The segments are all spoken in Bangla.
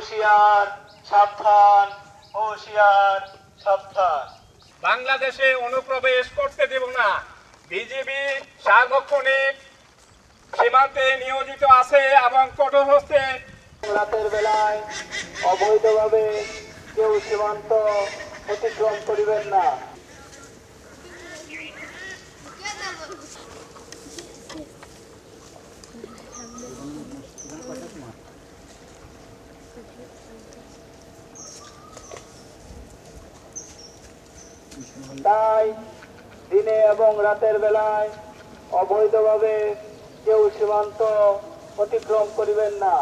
হুঁশিয়ার সাবধান, হুঁশিয়ার সাবধান। বাংলাদেশে অনুপ্রবেশ করতে দেব না। বিজিবি সার্বক্ষণিক সীমান্তে নিয়োজিত আছে এবং কঠোর হস্তে রাতের বেলায় অবৈধভাবে কেউ সীমান্ত অতিক্রম করিবেন না। তাই দিনে এবং রাতের বেলায় অবৈধভাবে কেউ সীমান্ত অতিক্রম করিবেন না।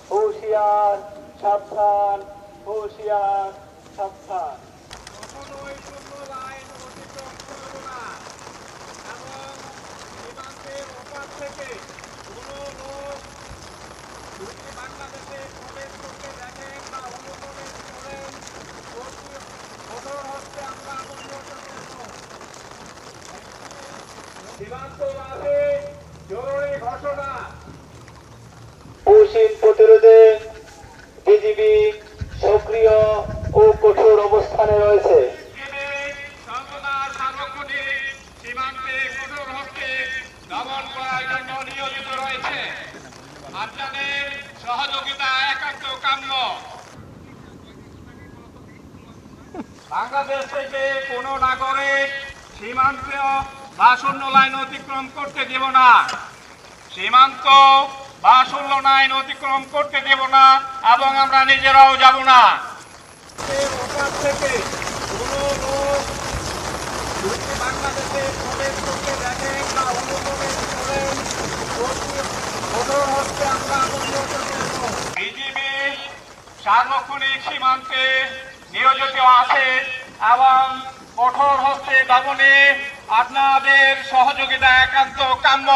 হুঁশিয়ার সাবধান, হুঁশিয়ার সাবধান। কখনোই শূন্য লাইন অতিক্রম করব না এবং সীমান্তের ওপার থেকে কোনো লোক যদি বাংলাদেশে প্রবেশ করতে দেখেন বা অনুপ্রবেশ করেন কঠোর হস্তে আমরা বন্ধ করব। সীমান্ত বাসে জরুরি ঘোষণা। হুঁশিয়ার প্রতিরোধে বিজিবি সক্রিয় ও কঠোর অবস্থানে রয়েছে। সর্বদা সার্বক্ষণিক সীমান্তে কঠোর হস্তে দমন করার জন্য নিয়োজিত রয়েছে। আপনাদের সহযোগিতা একান্ত কাম্য। বাংলাদেশ থেকে কোনো নাগরিক সীমান্ত বা শূন্য লাইন অতিক্রম করতে দেব না। সীমান্ত বা শূন্য লাইন অতিক্রম করতে দেব না এবং আমরা নিজেরাও যাব না। ওপার থেকে কোনো লোক যদি বাংলাদেশে প্রবেশ করতে দেখেন বা অনুপ্রবেশ করেন কঠোর হস্তে আমরা বন্ধ করব। বিজিবি সার্বক্ষণিক সীমান্তে নিয়োজিত আছে এবং কঠোর হস্তে দমনে আপনাদের সহযোগিতা একান্ত কাম্য।